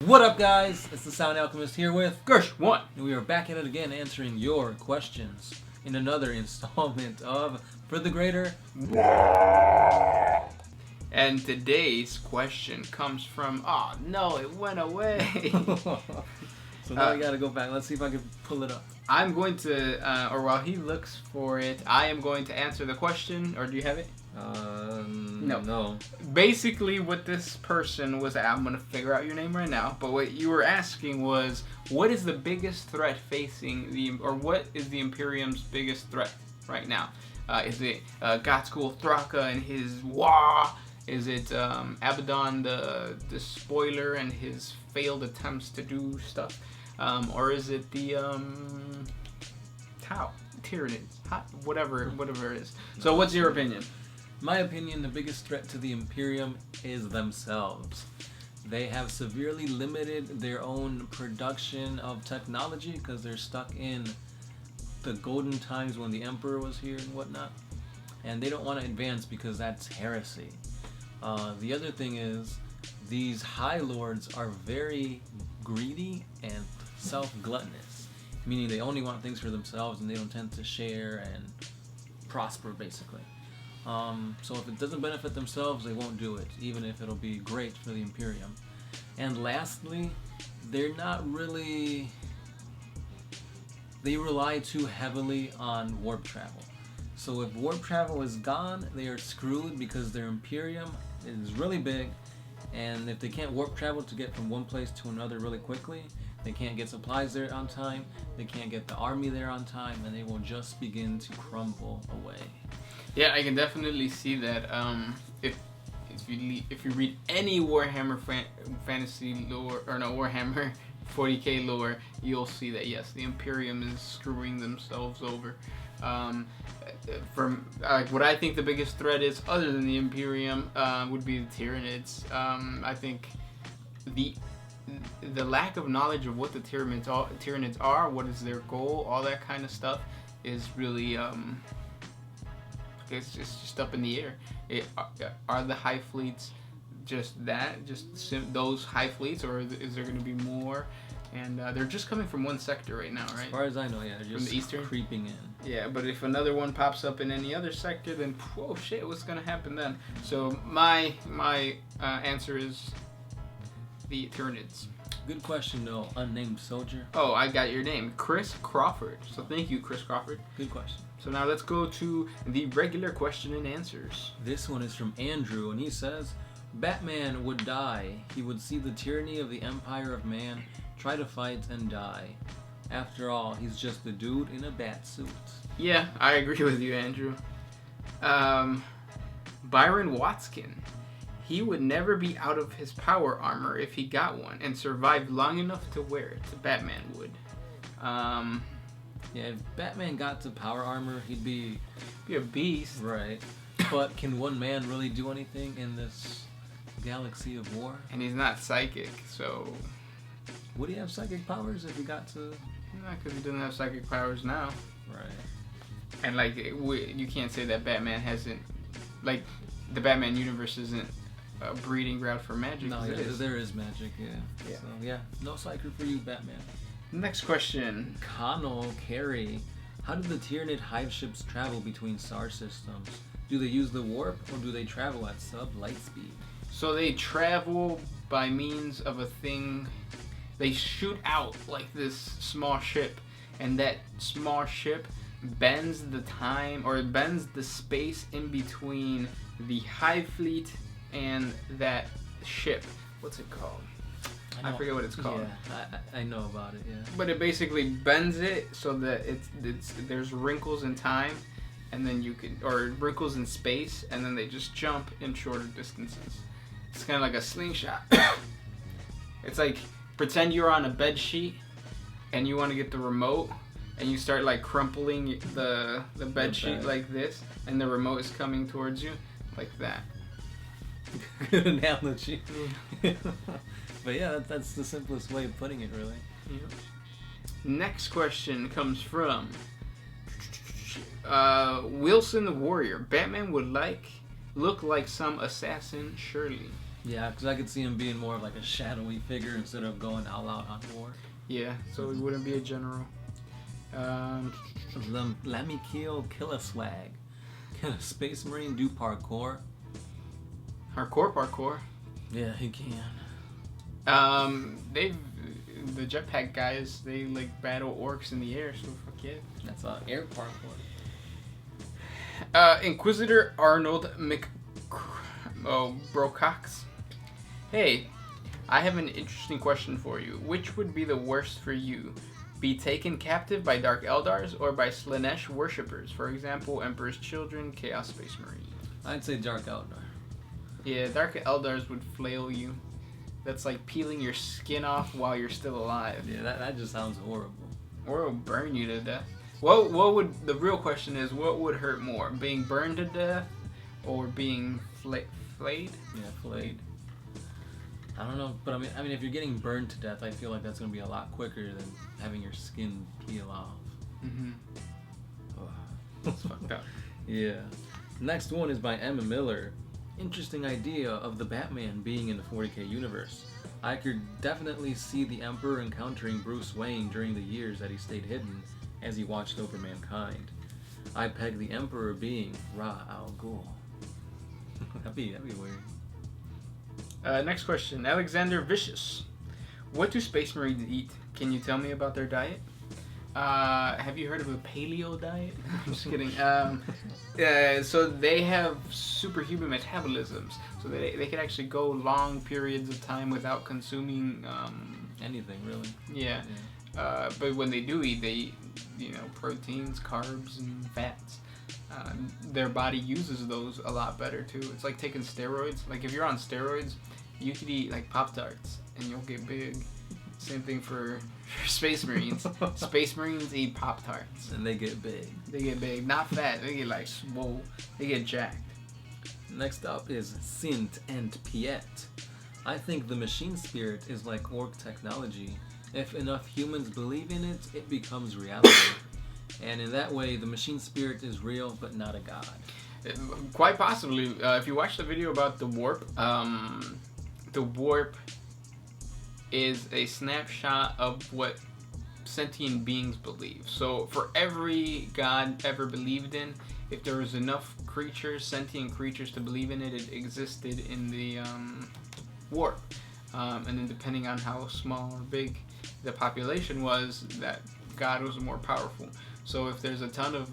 What up, guys? It's the Sound Alchemist here with Gersh1. and we are back at it again answering your questions in another installment of For the Greater. And today's question comes from, oh no, it went away. So now we gotta go back. Let's see if I can pull it up. I'm going to, or while he looks for it, I am going to answer the question. Or do you have it? No. Basically, what this person was, I'm going to figure out your name right now, but what you were asking was, what is the biggest threat facing what is the Imperium's biggest threat right now? Is it Gatskull Thraka and his Wah? Is it Abaddon the spoiler and his failed attempts to do stuff? Or is it the Tyranid? Whatever it is. So what's your opinion? My opinion, the biggest threat to the Imperium is themselves. They have severely limited their own production of technology because they're stuck in the golden times when the Emperor was here and whatnot. And they don't want to advance because that's heresy. The other thing is, these High Lords are very greedy and self-gluttonous, meaning they only want things for themselves and they don't tend to share and prosper, basically. So if it doesn't benefit themselves, they won't do it, even if it'll be great for the Imperium. And lastly, they're not really... They rely too heavily on warp travel. So if warp travel is gone, they are screwed because their Imperium is really big, and if they can't warp travel to get from one place to another really quickly, they can't get supplies there on time, they can't get the army there on time, and they will just begin to crumble away. Yeah, I can definitely see that. If you read any Warhammer fantasy lore, or no, Warhammer 40k lore, you'll see that yes, the Imperium is screwing themselves over. From what I think the biggest threat is, other than the Imperium, would be the Tyranids. I think the lack of knowledge of what the Tyranids are, what is their goal, all that kind of stuff, is really it's just up in the air. Are the High Fleets just those High Fleets, or is there going to be more? And they're just coming from one sector right now, right? As far as I know, yeah, they're just from the eastern, creeping in. Yeah, but if another one pops up in any other sector, then oh shit, what's gonna happen then? So my answer is the Tyranids. Good question, though, unnamed soldier. Oh, I got your name, Chris Crawford. So thank you, Chris Crawford. Good question. So now let's go to the regular question and answers. This one is from Andrew, and he says, Batman would die. He would see the tyranny of the Empire of Man, try to fight and die. After all, he's just a dude in a bat suit. Yeah, I agree with you, Andrew. Byron Watskin. He would never be out of his power armor if he got one and survived long enough to wear it. Batman would. Yeah, if Batman got to power armor, he'd be a beast. Right. But can one man really do anything in this galaxy of war? And he's not psychic, so... Would he have psychic powers if he got to... No, because he doesn't have psychic powers now. Right. And, you can't say that Batman hasn't... the Batman universe isn't a breeding ground for magic. No, there is magic, yeah. So, yeah, no psychic for you, Batman. Next question. Connell Carey. How do the Tyranid hive ships travel between star systems? Do they use the warp, or do they travel at sub-light speed? So they travel by means of a thing... They shoot out like this small ship, and that small ship bends the time, or it bends the space in between the Hive Fleet and that ship. What's it called? I forget what it's called. Yeah, I know about it, yeah. But it basically bends it so that there's wrinkles in time, and then or wrinkles in space, and then they just jump in shorter distances. It's kind of like a slingshot. It's like, pretend you're on a bed sheet and you want to get the remote, and you start crumpling the bed sheet like this, and the remote is coming towards you like that. Good analogy. But yeah, that's the simplest way of putting it, really. Yeah. Next question comes from Wilson the Warrior. Batman would look like some assassin, surely. Yeah, because I could see him being more of like a shadowy figure instead of going all out on war. Yeah, so he wouldn't be a general. Let me kill a swag. Can a space marine do parkour? Parkour. Yeah, he can. The jetpack guys, they like battle orcs in the air, so fuck yeah. That's air parkour. Inquisitor Arnold Brocox. Hey, I have an interesting question for you. Which would be the worst for you? Be taken captive by Dark Eldars or by Slanesh worshippers? For example, Emperor's Children, Chaos Space Marine. I'd say Dark Eldar. Yeah, Dark Eldars would flail you. That's like peeling your skin off while you're still alive. Yeah, that just sounds horrible. Or it'll burn you to death. What would the real question is? What would hurt more, being burned to death or being flayed? Yeah, flayed. I don't know, but I mean, if you're getting burned to death, I feel like that's gonna be a lot quicker than having your skin peel off. Mm-hmm. Oh. That's fucked up. Yeah. Next one is by Emma Miller. Interesting idea of the Batman being in the 40k universe. I could definitely see the Emperor encountering Bruce Wayne during the years that he stayed hidden as he watched over mankind. I peg the Emperor being Ra Al Ghul. that'd be weird. Next question, Alexander Vicious. What do Space Marines eat? Can you tell me about their diet? Have you heard of a paleo diet? I'm just kidding. So they have superhuman metabolisms. So they can actually go long periods of time without consuming anything really. Yeah. But when they do eat, they eat, proteins, carbs, and fats. Their body uses those a lot better too. It's like taking steroids. Like if you're on steroids, you could eat like Pop-Tarts and you'll get big. Same thing for Space Marines. Space Marines eat Pop-Tarts. And they get big. They get big. Not fat. They get like swole. They get jacked. Next up is Sint and Piet. I think the machine spirit is like orc technology. If enough humans believe in it, it becomes reality. And in that way, the machine spirit is real, but not a god. Quite possibly. If you watch the video about the warp is a snapshot of what sentient beings believe. So for every god ever believed in, if there was enough creatures, sentient creatures to believe in it, it existed in the warp. And then depending on how small or big the population was, that god was more powerful. So if there's a ton of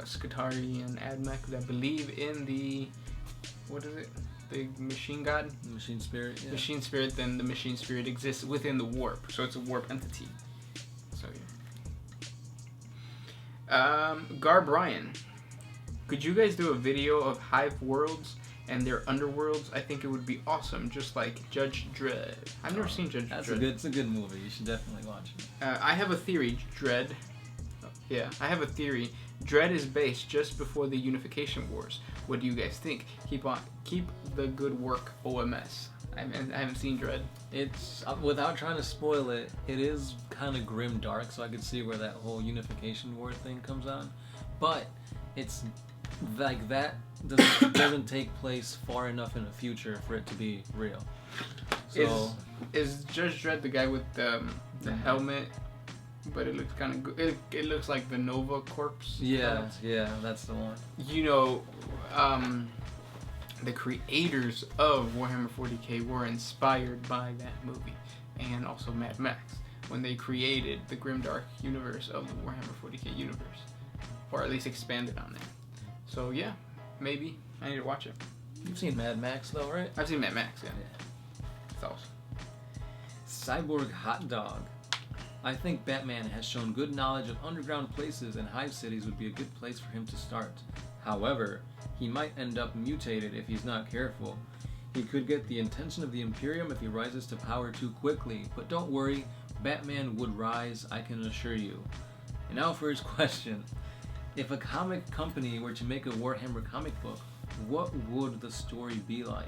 Skitarii and Admech that believe in the, what is it? The machine god? The machine spirit, yeah. Machine spirit, then the machine spirit exists within the warp. So it's a warp entity. So yeah. Gar Bryan. Could you guys do a video of hive worlds and their underworlds? I think it would be awesome, just like Judge Dredd. I've never seen Judge Dredd. It's a good movie. You should definitely watch it. I have a theory, Dredd. Yeah, I have a theory. Dredd is based just before the Unification Wars. What do you guys think? Keep the good work, OMS. I haven't seen Dredd. It's without trying to spoil it. It is kind of grim dark, so I could see where that whole Unification War thing comes on. But it's like that doesn't take place far enough in the future for it to be real. So is Judge Dredd the guy with the helmet? But it looks kind of good. It looks like the Nova Corpse. Yeah, that's the one. The creators of Warhammer 40k were inspired by that movie, and also Mad Max, when they created the grimdark universe of the Warhammer 40k universe, or at least expanded on that. So yeah, maybe I need to watch it. You've seen Mad Max though, right? I've seen Mad Max. Yeah. It's awesome. Cyborg Hot Dog. I think Batman has shown good knowledge of underground places, and hive cities would be a good place for him to start. However, he might end up mutated if he's not careful. He could get the attention of the Imperium if he rises to power too quickly, but don't worry, Batman would rise, I can assure you. And now for his question. If a comic company were to make a Warhammer comic book, what would the story be like?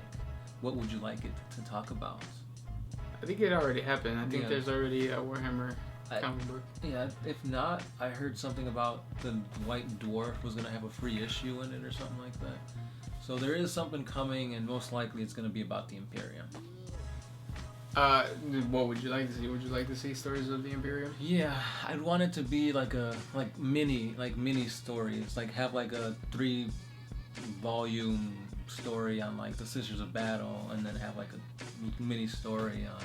What would you like it to talk about? I think it already happened. I think there's already a Warhammer comic book. Yeah, if not, I heard something about the White Dwarf was going to have a free issue in it or something like that. So there is something coming, and most likely it's going to be about the Imperium. What would you like to see? Would you like to see stories of the Imperium? Yeah, I'd want it to be like mini stories, like have like a 3-volume story on like the Sisters of Battle, and then have like a mini story on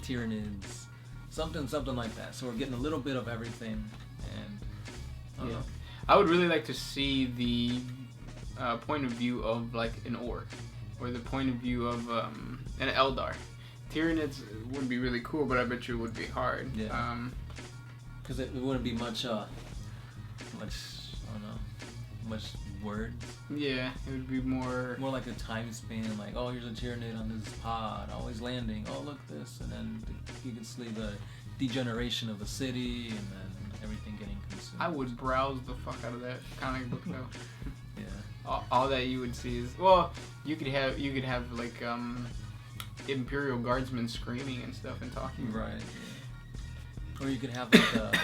Tyranids, something like that. So we're getting a little bit of everything, and I don't know. I would really like to see the point of view of like an orc, or the point of view of an Eldar. Tyranids would be really cool, but I bet you it would be hard. Yeah. Because it wouldn't be much I don't know, much words. Yeah, it would be more like a time span, like, oh, here's a Tyranid on this pod, always landing, oh, look this, and then you can see the degeneration of the city, and then everything getting consumed. I would browse the fuck out of that comic book though. Yeah. All that you would see is, well, you could have like Imperial guardsmen screaming and stuff and talking. Right. Yeah. Or you could have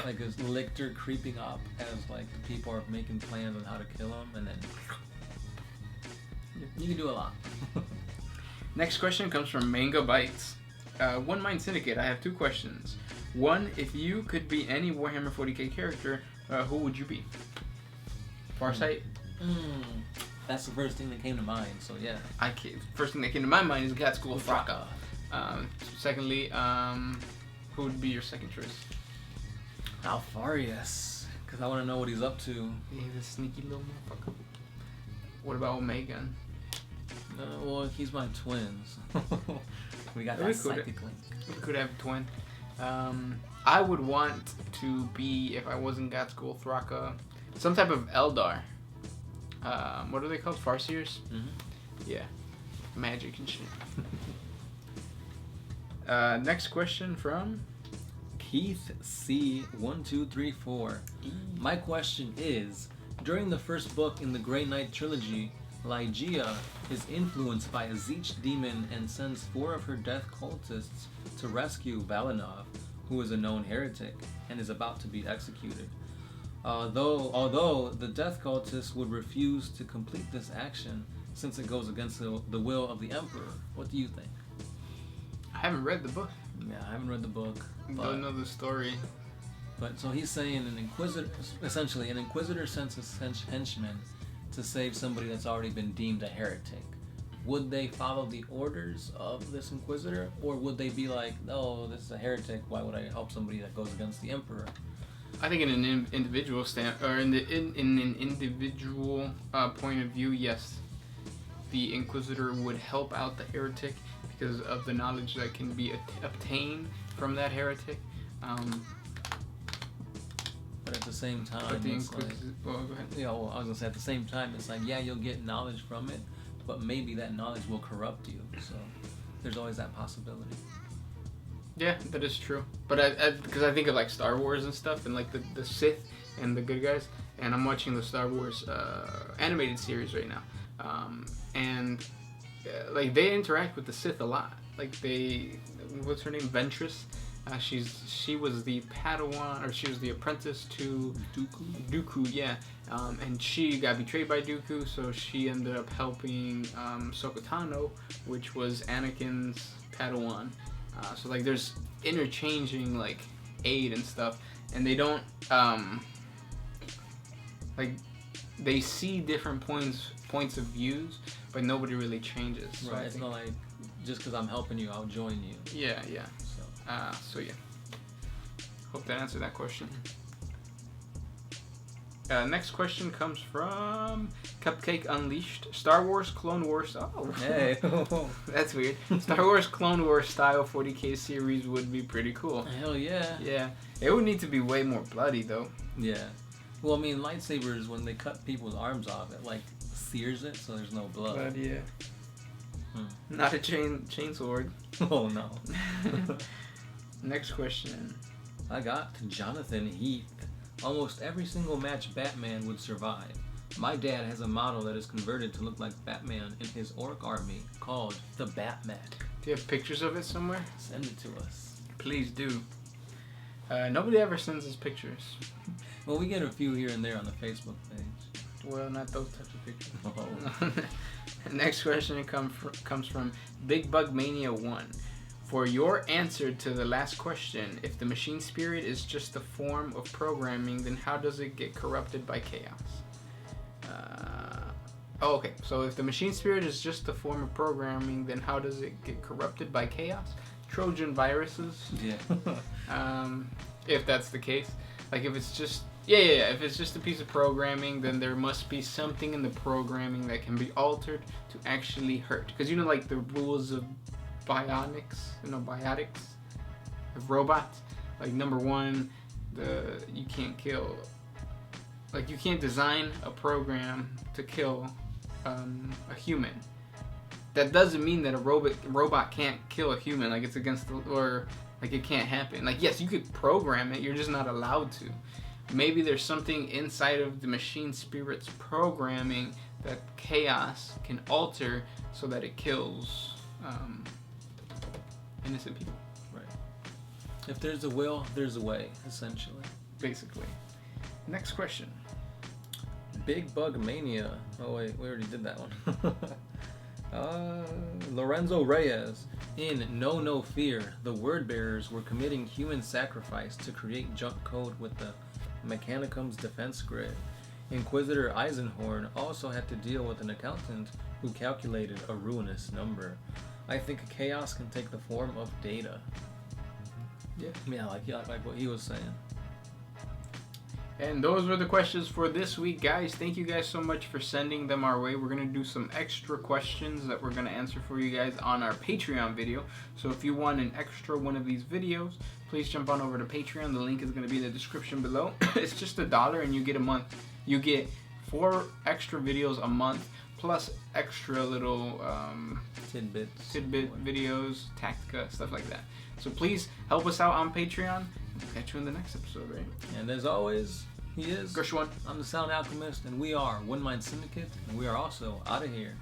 like a lictor creeping up as like the people are making plans on how to kill him, and then you can do a lot. Next question comes from Manga Bites. One Mind Syndicate. I have 2 questions. One, if you could be any Warhammer 40k character, who would you be? Farsight. That's the first thing that came to mind, so yeah. First thing that came to my mind is Gat School Thraka. Secondly, who would be your second choice? Alfarius, because I want to know what he's up to. He's a sneaky little motherfucker. What about Omega? Well, he's my twins. We got that psychic link. We could have a twin. I would want to be, if I wasn't Gat School Thraka, some type of Eldar. What are they called? Farseers? Mm-hmm. Yeah. Magic and shit. Next question from Keith C1234. My question is, during the first book in the Grey Knight trilogy, Lygia is influenced by a Zeech demon and sends 4 of her death cultists to rescue Valinov, who is a known heretic and is about to be executed. Although the death cultists would refuse to complete this action since it goes against the will of the Emperor. What do you think? I haven't read the book. Yeah, I haven't read the book. Don't know the story. But so he's saying an inquisitor sends his henchmen to save somebody that's already been deemed a heretic. Would they follow the orders of this inquisitor, or would they be like, "Oh, this is a heretic. Why would I help somebody that goes against the Emperor?" I think in an individual in an individual point of view, yes, the Inquisitor would help out the heretic because of the knowledge that can be obtained from that heretic. But at the same time, it's like, go ahead. I was gonna say at the same time, it's like, yeah, you'll get knowledge from it, but maybe that knowledge will corrupt you. So there's always that possibility. Yeah, that is true. But because I think of like Star Wars and stuff, and like the Sith and the good guys, and I'm watching the Star Wars animated series right now, and like they interact with the Sith a lot. Like what's her name, Ventress? She was the Padawan, or she was the apprentice to Dooku, yeah. And she got betrayed by Dooku, so she ended up helping Ahsoka Tano, which was Anakin's Padawan. So like there's interchanging like aid and stuff, and they don't like they see different points of views, but nobody really changes. So right. It's not like just because I'm helping you, I'll join you. Yeah. So yeah. Hope that answered that question. Next question comes from Cupcake Unleashed. Star Wars Clone Wars. Oh, hey, that's weird. Star Wars Clone Wars style 40k series would be pretty cool. Hell yeah. Yeah, it would need to be way more bloody though. Yeah. Well, I mean, lightsabers, when they cut people's arms off, it like sears it, so there's no blood. Yeah. Not a chain sword. Oh no. Next question. I got Jonathan Heath. Almost every single match Batman would survive. My dad has a model that is converted to look like Batman in his orc army called the Batman. Do you have pictures of it somewhere? Send it to us. Please do. Nobody ever sends us pictures. Well, we get a few here and there on the Facebook page. Well, not those types of pictures. Oh. Next question comes from Big Bug Mania 1. For your answer to the last question, if the machine spirit is just a form of programming, then how does it get corrupted by chaos? Okay. So if the machine spirit is just a form of programming, then how does it get corrupted by chaos? Trojan viruses. Yeah. If that's the case, like if it's just if it's just a piece of programming, then there must be something in the programming that can be altered to actually hurt. Because like the rules of biotics, of robots. Like number 1, you can't kill. Like you can't design a program to kill a human. That doesn't mean that a robot can't kill a human. Like it's against like it can't happen. Like yes, you could program it. You're just not allowed to. Maybe there's something inside of the machine spirit's programming that chaos can alter so that it kills innocent people. Right. If there's a will, there's a way, essentially. Basically. Next question. Big Bug Mania. Oh wait, we already did that one. Lorenzo Reyes. In No Fear, the word bearers were committing human sacrifice to create junk code with the Mechanicum's defense grid. Inquisitor Eisenhorn also had to deal with an accountant who calculated a ruinous number. I think chaos can take the form of data. Yeah, like what he was saying. And those were the questions for this week, guys. Thank you guys so much for sending them our way. We're going to do some extra questions that we're going to answer for you guys on our Patreon video. So if you want an extra one of these videos, please jump on over to Patreon. The link is going to be in the description below. It's just $1 and you get a month. You get 4 extra videos a month, plus extra little tidbit videos, tactica, stuff like that. So please help us out on Patreon. We'll catch you in the next episode, right? And as always, he is Gershwin. I'm the Sound Alchemist, and we are One Mind Syndicate, and we are also out of here.